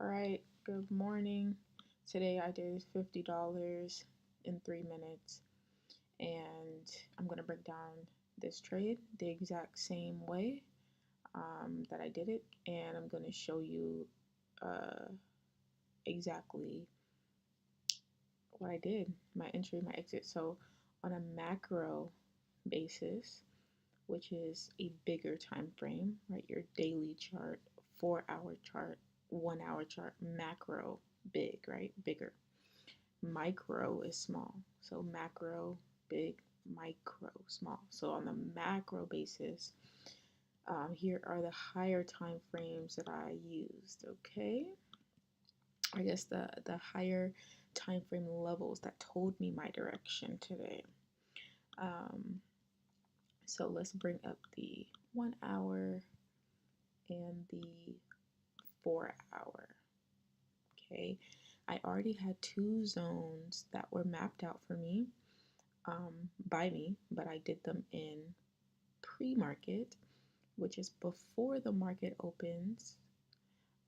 All right, good morning. Today I did $50 in 3 minutes, and I'm going to break down this trade the exact same way that I did it, and I'm going to show you uh, exactly what I did, my entry, my exit. So, on a macro basis, which is a bigger time frame, right? Your daily chart, 4 hour chart, 1 hour chart, macro, big, right? Bigger. Micro is small. So macro, big, micro, small. So on the macro basis, here are the higher time frames that I used. Okay, I guess the higher time frame levels that told me my direction today. Um, so let's bring up the 1 hour and the 4 hour. Okay, I already had two zones that were mapped out for me by me, but I did them in pre-market, which is before the market opens,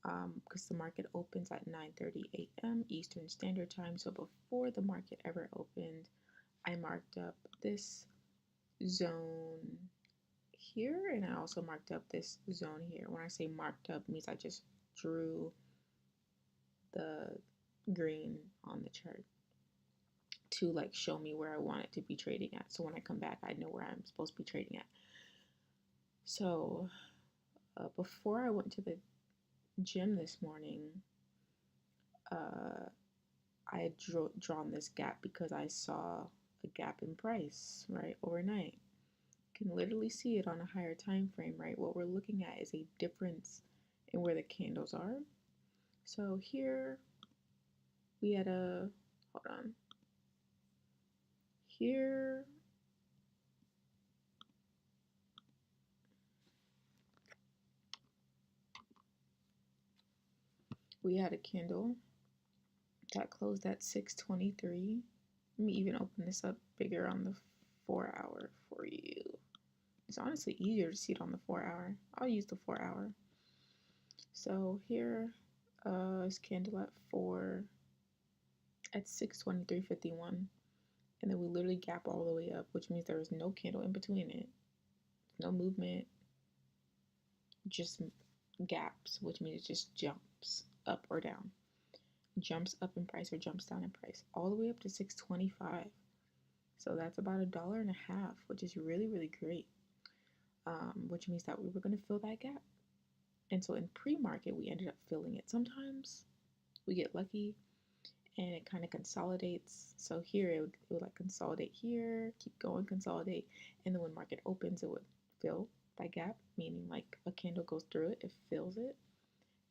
because the market opens at 9:30 a.m. Eastern Standard Time. So before the market ever opened, I marked up this zone here, and I also marked up this zone here. When I say marked up, it means I just drew the green on the chart to like show me where I want it to be trading at. So when I come back, I know where I'm supposed to be trading at. So before I went to the gym this morning, I had drawn this gap because I saw a gap in price, right, overnight. You can literally see it on a higher time frame, right? What we're looking at is a difference in where the candles are. So here we had hold on. Here we had a candle that closed at 623. Let me even open this up bigger on the 4 hour for you. It's honestly easier to see it on the 4 hour. I'll use the 4 hour. So here is candle at 623.51. And then we literally gap all the way up, which means there was no candle in between it. No movement, just gaps, which means it just jumps up or down. Jumps up in price or jumps down in price. All the way up to 625. So that's about $1.50, which is really, really great. Which means that we were going to fill that gap. And so in pre-market, we ended up filling it. Sometimes we get lucky and it kind of consolidates. So here it would like consolidate here, keep going, consolidate. And then when market opens, it would fill that gap, meaning like a candle goes through it, it fills it.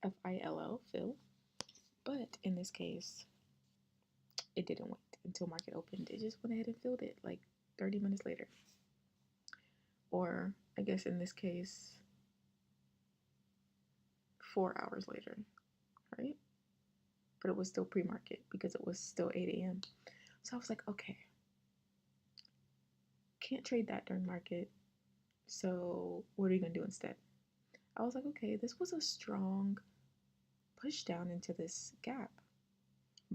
F-I-L-L, fill. But in this case, it didn't wait until market opened. It just went ahead and filled it like 30 minutes later. Or I guess in this case, 4 hours later, right? But it was still pre-market because it was still 8 a.m. So I was like, okay, can't trade that during market. So what are you gonna do instead? I was like, okay, this was a strong push down into this gap.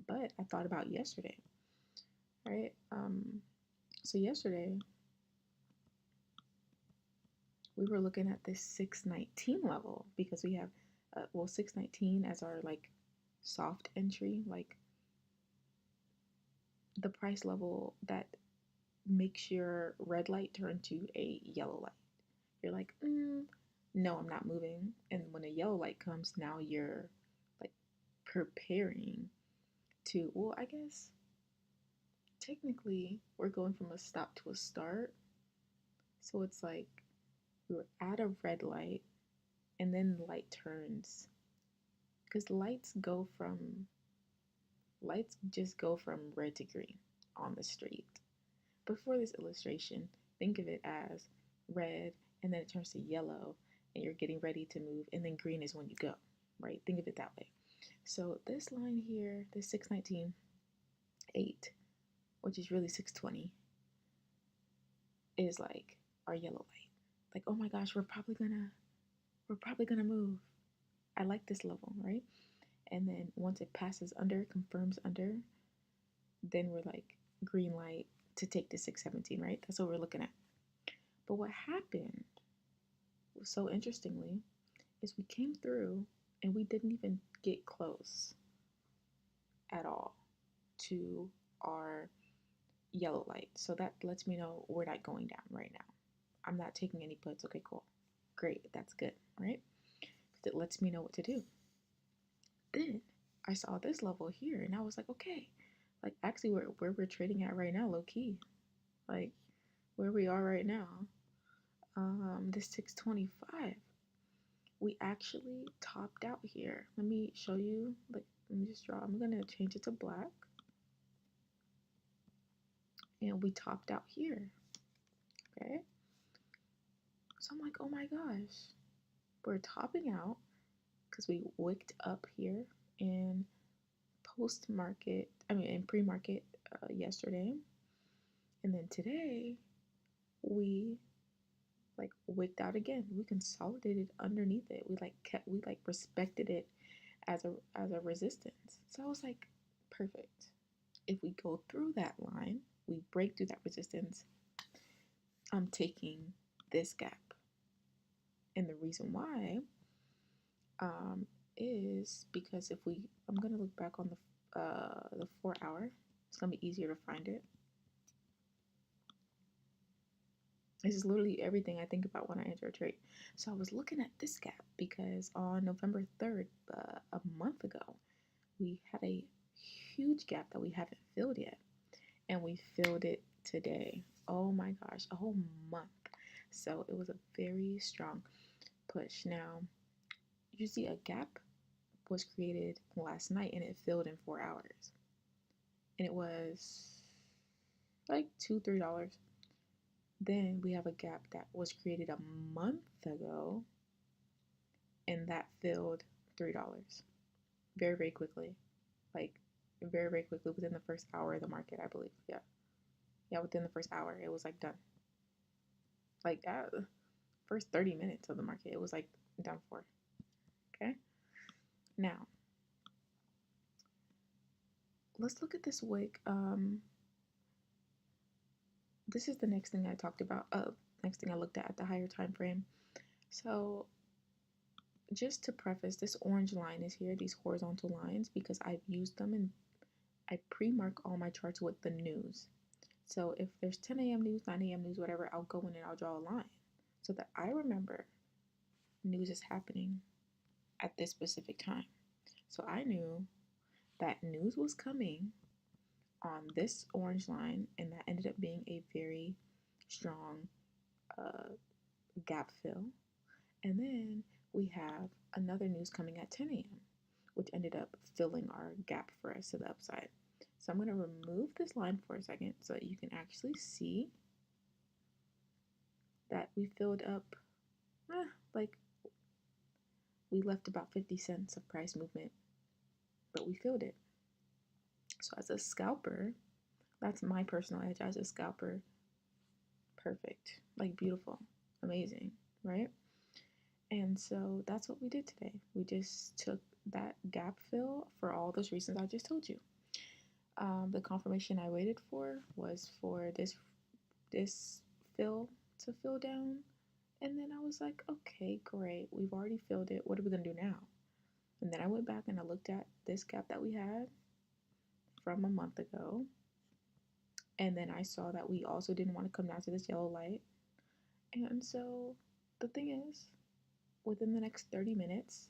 But I thought about yesterday, right? So yesterday we were looking at this 619 level because we have, 619 as our like soft entry, like the price level that makes your red light turn to a yellow light. You're like, no, I'm not moving. And when a yellow light comes, now you're like preparing to, well, I guess technically we're going from a stop to a start. So it's like we were at a red light and then the light turns. Because lights just go from red to green on the street. Before this illustration, think of it as red and then it turns to yellow and you're getting ready to move, and then green is when you go, right? Think of it that way. So this line here, this 619.8, which is really 620, is like our yellow light. Like, oh my gosh, we're probably gonna move. I like this level, right? And then once it passes under, confirms under, then we're like green light to take the 617, right? That's what we're looking at. But what happened, so interestingly, is we came through and we didn't even get close at all to our yellow light. So that lets me know we're not going down right now. I'm not taking any puts. Okay, cool. Great. That's good, right? Because it lets me know what to do. Then I saw this level here and I was like, okay, like actually where we're trading at right now, low key. Like where we are right now, this 625, we actually topped out here. Let me show you, like, let me just draw. I'm gonna change it to black. And we topped out here, okay? So I'm like, oh my gosh, we're topping out because we wicked up here in in pre-market yesterday. And then today, we like wicked out again. We consolidated underneath it. We respected it as a resistance. So I was like, perfect. If we go through that line, we break through that resistance, I'm taking this gap. And the reason why is because I'm gonna look back on the 4 hour. It's gonna be easier to find it. This is literally everything I think about when I enter a trade. So I was looking at this gap because on November 3rd, a month ago, we had a huge gap that we haven't filled yet. And we filled it today. Oh my gosh, a whole month. So it was a very strong push. Now, you see a gap was created last night and it filled in 4 hours. And it was like $2-3. Then we have a gap that was created a month ago and that filled $3 very, very quickly. Like very, very quickly within the first hour of the market, I believe. Yeah, within the first hour, it was like done. Like first 30 minutes of the market, it was like done for. Okay. Now, let's look at this wick. This is the next thing I talked about. Next thing I looked at the higher time frame. So just to preface, this orange line is here, these horizontal lines, because I've used them and I pre-mark all my charts with the news. So if there's 10 a.m. news, 9 a.m. news, whatever, I'll go in and I'll draw a line so that I remember news is happening at this specific time. So I knew that news was coming on this orange line, and that ended up being a very strong gap fill. And then we have another news coming at 10 a.m., which ended up filling our gap for us to the upside. So I'm going to remove this line for a second so that you can actually see that we filled up, like we left about 50 cents of price movement, but we filled it. So as a scalper, that's my personal edge as a scalper. Perfect, like beautiful, amazing, right? And so that's what we did today. We just took that gap fill for all those reasons I just told you. The confirmation I waited for was for this fill to fill down. And then I was like, okay, great. We've already filled it. What are we going to do now? And then I went back and I looked at this gap that we had from a month ago. And then I saw that we also didn't want to come down to this yellow light. And so the thing is, within the next 30 minutes,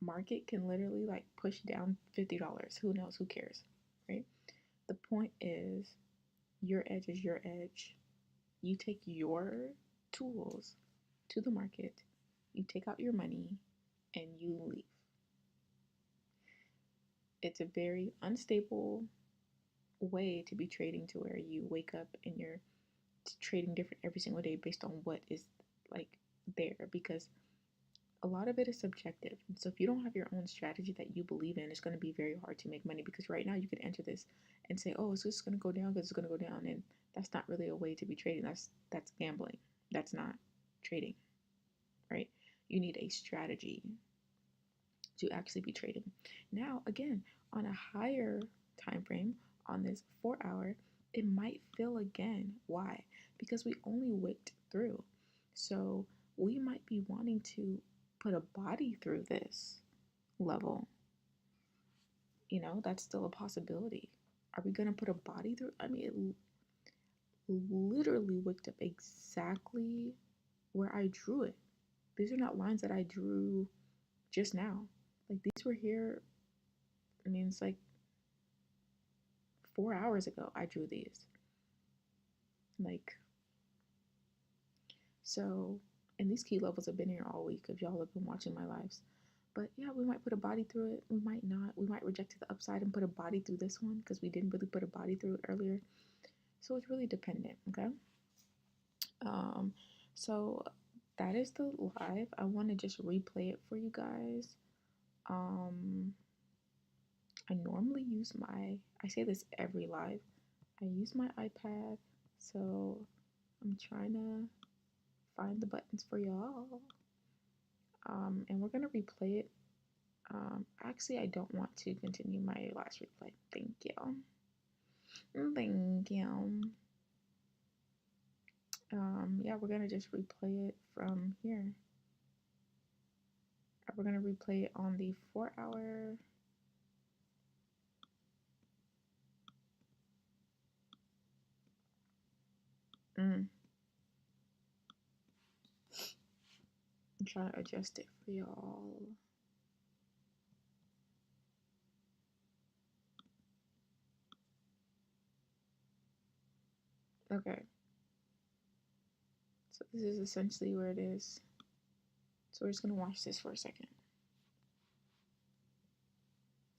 market can literally like push down $50. Who knows? Who cares? Right? The point is, your edge is your edge. You take your tools to the market, you take out your money, and you leave. It's a very unstable way to be trading, to where you wake up and you're trading different every single day based on what is like there, because a lot of it is subjective. And so if you don't have your own strategy that you believe in, it's going to be very hard to make money, because right now you could enter this and say, oh, it's just going to go down because it's going to go down, and that's not really a way to be trading. That's gambling. That's not trading, right? You need a strategy. to actually be trading. Now, again, on a higher time frame, on this 4 hour, it might fill again. Why? Because we only wicked through. So we might be wanting to put a body through this level. You know, that's still a possibility. Are we going to put a body through? I mean, it literally wicked up exactly where I drew it. These are not lines that I drew just now. Like, these were here. I mean, it's like 4 hours ago I drew these. Like, so, and these key levels have been here all week if y'all have been watching my lives. But yeah, we might put a body through it. We might not. We might reject it the upside and put a body through this one because we didn't really put a body through it earlier. So it's really dependent, okay? So that is the live. I want to just replay it for you guys. I normally use I say this every live. I use my iPad, so I'm trying to find the buttons for y'all. And we're gonna replay it. Actually, I don't want to continue my last replay. Thank you. Thank you. Yeah, we're gonna just replay it from here. We're gonna replay it on the 4 hour. I'm trying to adjust it for y'all. Okay. So this is essentially where it is. So we're just gonna watch this for a second.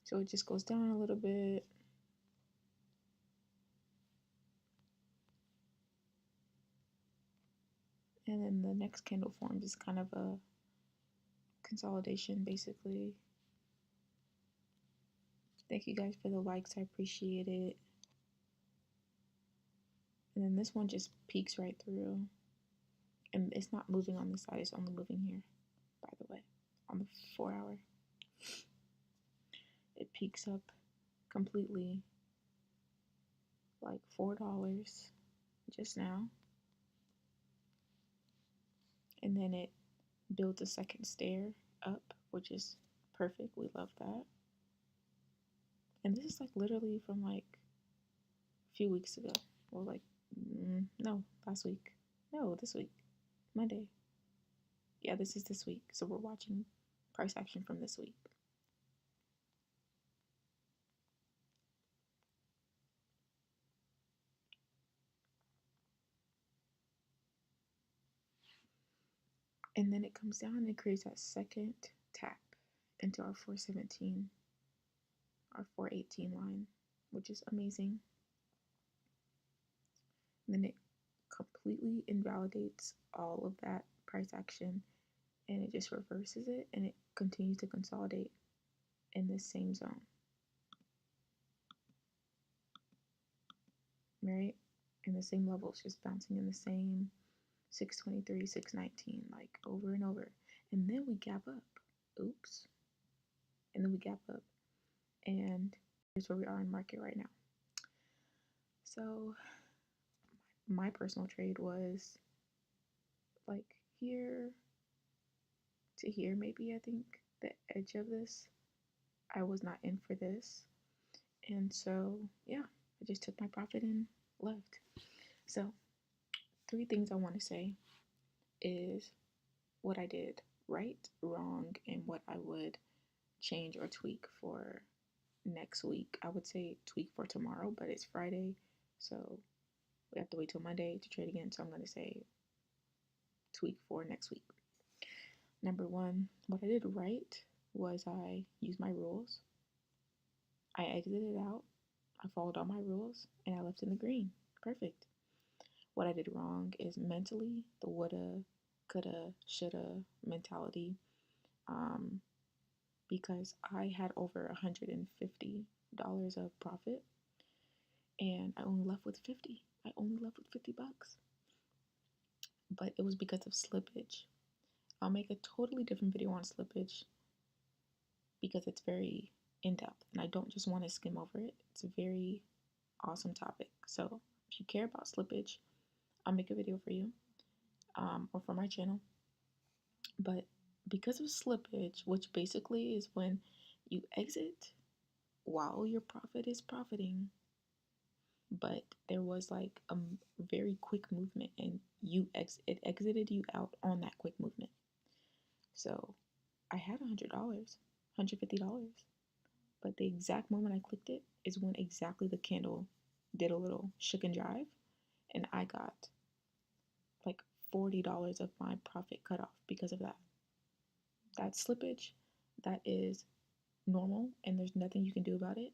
So it just goes down a little bit. And then the next candle forms is kind of a consolidation, basically. Thank you guys for the likes. I appreciate it. And then this one just peeks right through. And it's not moving on this side. It's only moving here, by the way, on the 4 hour. It peaks up completely, like $4 just now. And then it builds a second stair up, which is perfect. We love that. And this is like literally from like a few weeks ago, or like no, last week. No, this week, Monday. Yeah, this is this week. So we're watching price action from this week. And then it comes down and it creates that second tap into our 417, our 418 line, which is amazing. And then it completely invalidates all of that price action and it just reverses it and it continues to consolidate in this same zone. Right? In the same levels, just bouncing in the same 623, 619, like over and over. And then we gap up. Oops. And then we gap up. And here's where we are in market right now. So my personal trade was like here to here, maybe. I think the edge of this, I was not in for this. And so, yeah, I just took my profit and left. So, 3 things I want to say is what I did right, wrong, and what I would change or tweak for next week. I would say tweak for tomorrow, but it's Friday, so we have to wait till Monday to trade again. So I'm going to say tweak for next week. Number 1, what I did right was I used my rules. I exited it out. I followed all my rules and I left in the green. Perfect. What I did wrong is mentally the woulda, coulda, shoulda mentality. Because I had over $150 of profit and I only left with 50. I only left with $50. But it was because of slippage. I'll make a totally different video on slippage. because it's very in depth and I don't just want to skim over it. It's a very awesome topic. So if you care about slippage, I'll make a video for you, or for my channel. But because of slippage, which basically is when you exit while your profit is profiting, but there was like a very quick movement and it exited you out on that quick movement. So I had $100, $150, but the exact moment I clicked it is when exactly the candle did a little shook and jive, and I got like $40 of my profit cut off because of that. That slippage, that is normal, and there's nothing you can do about it.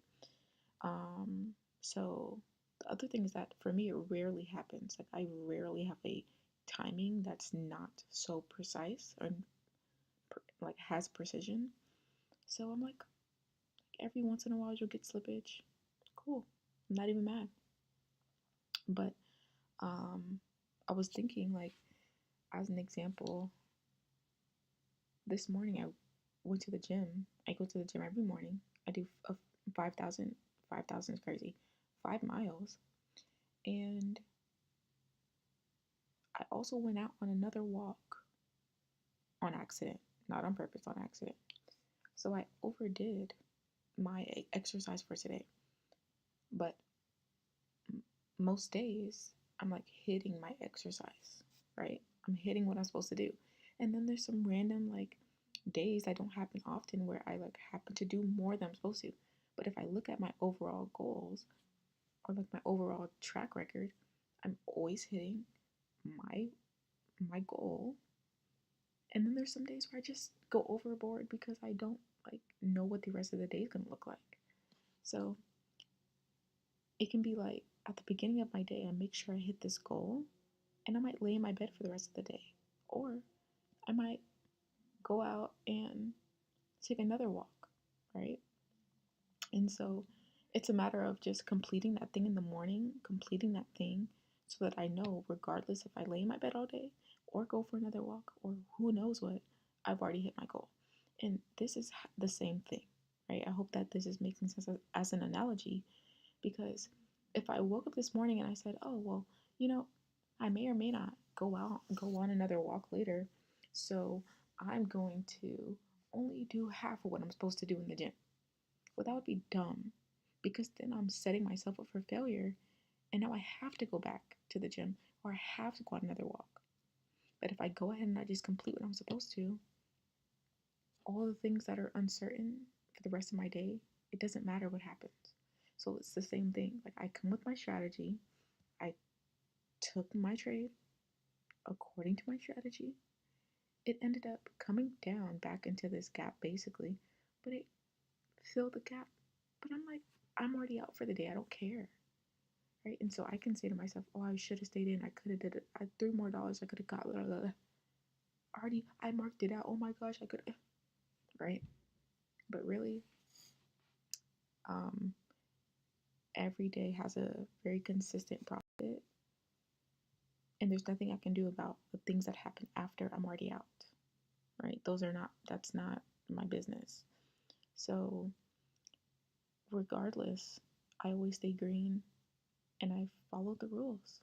So the other thing is that for me, it rarely happens. Like I rarely have a timing that's not so precise or like has precision. So I'm like every once in a while you'll get slippage. Cool. I'm not even mad. But I was thinking like as an example, this morning I went to the gym. I go to the gym every morning. I do a 5,000. 5,000 is crazy. 5 miles. And I also went out on another walk on accident, not on purpose, on accident. So I overdid my exercise for today. But most days, I'm like hitting my exercise, right? I'm hitting what I'm supposed to do. And then there's some random like days that don't happen often where I like happen to do more than I'm supposed to. But if I look at my overall goals or like my overall track record, I'm always hitting my my goal. And then there's some days where I just go overboard because I don't like know what the rest of the day is gonna look like. So it can be like at the beginning of my day, I make sure I hit this goal, and I might lay in my bed for the rest of the day. Or I might go out and take another walk, right? And so it's a matter of just completing that thing in the morning, completing that thing so that I know, regardless if I lay in my bed all day or go for another walk or who knows what, I've already hit my goal. And this is the same thing, right? I hope that this is making sense as an analogy, because if I woke up this morning and I said, oh, well, you know, I may or may not go on another walk later, so I'm going to only do half of what I'm supposed to do in the gym. Well, that would be dumb, because then I'm setting myself up for failure, and now I have to go back to the gym or I have to go on another walk. But if I go ahead and I just complete what I'm supposed to, all the things that are uncertain for the rest of my day, it doesn't matter what happens. So it's the same thing. Like I come with my strategy, I took my trade according to my strategy. It ended up coming down back into this gap basically, but it filled the gap. But I'm like, I'm already out for the day. I don't care. Right? And so I can say to myself, oh, I should have stayed in. I could have did it. I $3 more I could have got. Blah, blah, blah. Already, I marked it out. Oh my gosh, I could have. Right? But really, um, every day has a very consistent profit, and there's nothing I can do about the things that happen after I'm already out. Right? That's not my business. So, regardless, I always stay green and I follow the rules.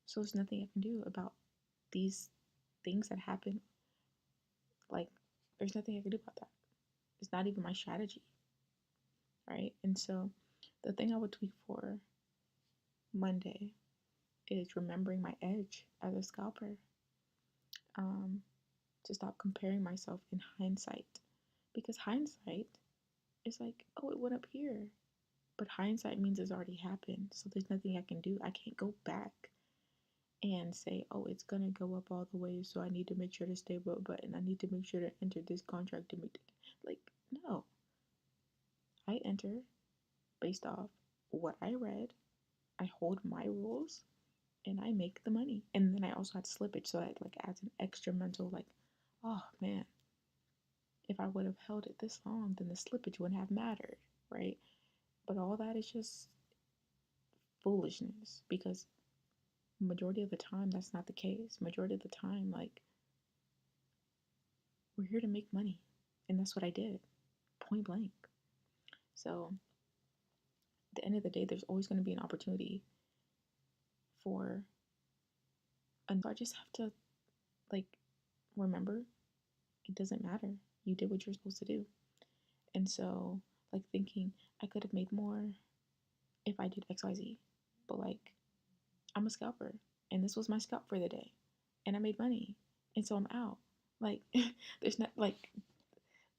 So, there's nothing I can do about these things that happen. Like, there's nothing I can do about that. It's not even my strategy, right? And so, the thing I would tweak for Monday is remembering my edge as a scalper. To stop comparing myself in hindsight, because hindsight is like, oh, it went up here, but hindsight means it's already happened, so there's nothing I can do. I can't go back and say, oh, it's gonna go up all the way, so I need to make sure to stay above button. I need to make sure to enter this contract to make it. Like, no. I enter based off what I read. I hold my rules and I make the money. And then I also had slippage, so that like adds an extra mental like, oh man, if I would have held it this long, then the slippage wouldn't have mattered, right? But all that is just foolishness, because majority of the time that's not the case. Majority of the time, like, we're here to make money, and that's what I did. point blank. So at the end of the day, there's always going to be an opportunity for, and so I just have to like remember it doesn't matter. You did what you're supposed to do. And so like thinking I could have made more if I did XYZ. But like I'm a scalper and this was my scalp for the day. And I made money. And so I'm out. Like there's not like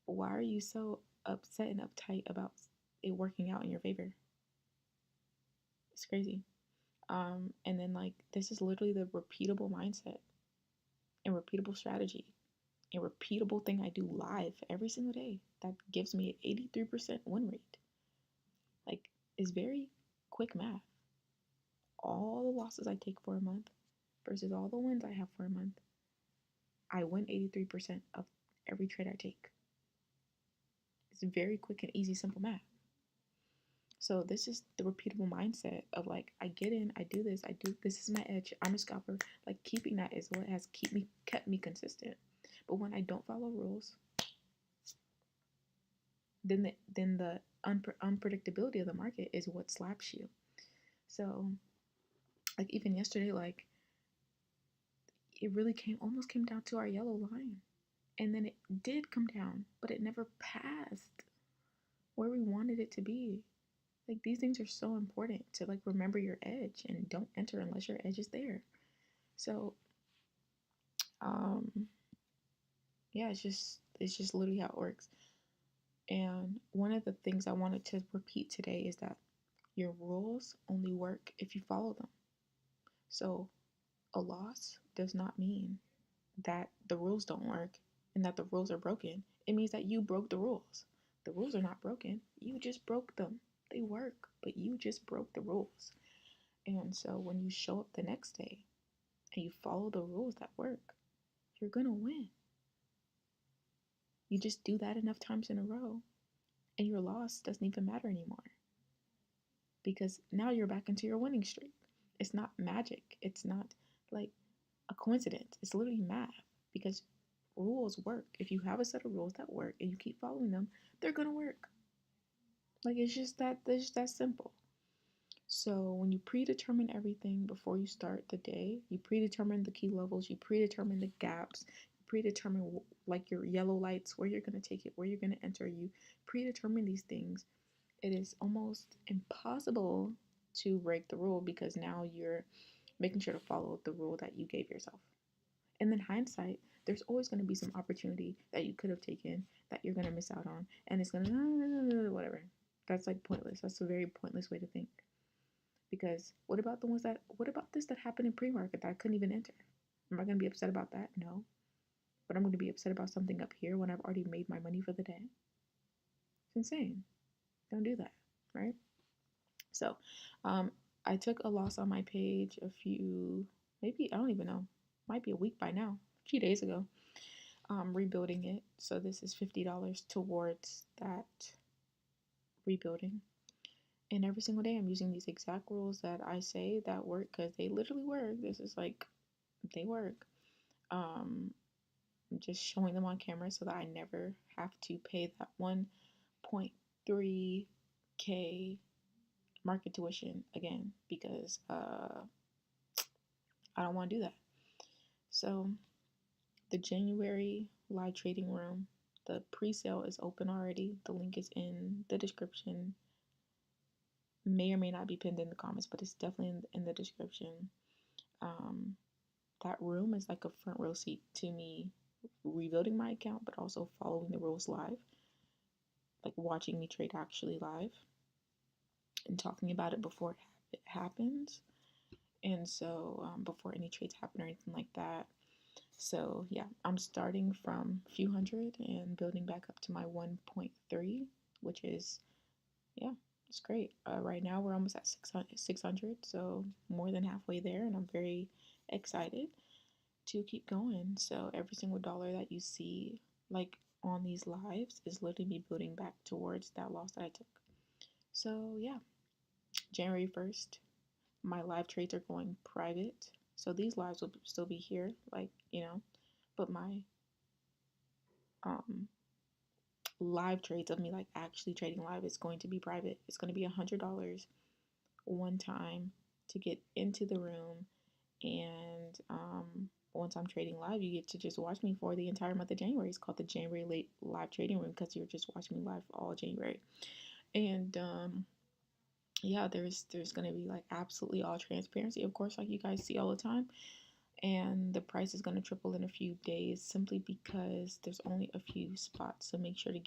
why are you so upset and uptight about it working out in your favor? It's crazy. And then like this is literally the repeatable mindset and repeatable strategy and repeatable thing I do live every single day that gives me an 83% win rate. Like it's very quick math. All the losses I take for a month versus all the wins I have for a month, I win 83% of every trade I take. It's very quick and easy, simple math. So this is the repeatable mindset of like I get in, I do this, this is my edge. I'm a scalper. Like keeping that is what has kept me consistent. But when I don't follow rules, then the unpredictability of the market is what slaps you. So like even yesterday, like it really almost came down to our yellow line, and then it did come down, but it never passed where we wanted it to be. Like these things are so important to like remember your edge and don't enter unless your edge is there. So yeah, it's just literally how it works. And one of the things I wanted to repeat today is that your rules only work if you follow them. So a loss does not mean that the rules don't work and that the rules are broken. It means that you broke the rules. The rules are not broken. You just broke them. They work, but you just broke the rules. And so when you show up the next day and you follow the rules that work, you're going to win. You just do that enough times in a row and your loss doesn't even matter anymore. Because now you're back into your winning streak. It's not magic. It's not like a coincidence. It's literally math because rules work. If you have a set of rules that work and you keep following them, they're gonna work. Like it's just that simple. So when you predetermine everything before you start the day, you predetermine the key levels, you predetermine the gaps, you predetermine like your yellow lights, where you're gonna take it, where you're gonna enter. You predetermine these things. It is almost impossible to break the rule because now you're making sure to follow the rule that you gave yourself. And then hindsight, there's always going to be some opportunity that you could have taken that you're going to miss out on. And it's going to, whatever. That's like pointless. That's a very pointless way to think. Because what about this that happened in pre-market that I couldn't even enter? Am I going to be upset about that? No. But I'm going to be upset about something up here when I've already made my money for the day. It's insane. Don't do that, right? So, I took a loss on my page maybe, I don't even know, might be a week by now, a few days ago, rebuilding it. So this is $50 towards that rebuilding. And every single day I'm using these exact rules that I say that work because they literally work. This is like, they work. I'm just showing them on camera so that I never have to pay that 1.3K market tuition again because I don't want to do that. So the January live trading room, the pre-sale is open already. The link is in the description. May or may not be pinned in the comments, but it's definitely in the description. That room is like a front row seat to me rebuilding my account, but also following the rules live, like watching me trade actually live and talking about it before it happens. And so before any trades happen or anything like that. So yeah, I'm starting from a few hundred and building back up to my 1.3, which is, yeah, it's great. Right now we're almost at 600, so more than halfway there, and I'm very excited to keep going. So every single dollar that you see like on these lives is literally me building back towards that loss that I took. So yeah, January 1st, my live trades are going private. So these lives will still be here, like, but my live trades of me like actually trading live is going to be private. It's going to be $100 one time to get into the room, and once I'm trading live, you get to just watch me for the entire month of January. It's called the January Late Live Trading Room because you're just watching me live all January. And yeah, there's gonna be like absolutely all transparency, of course, like you guys see all the time. And the price is gonna triple in a few days simply because there's only a few spots. So make sure to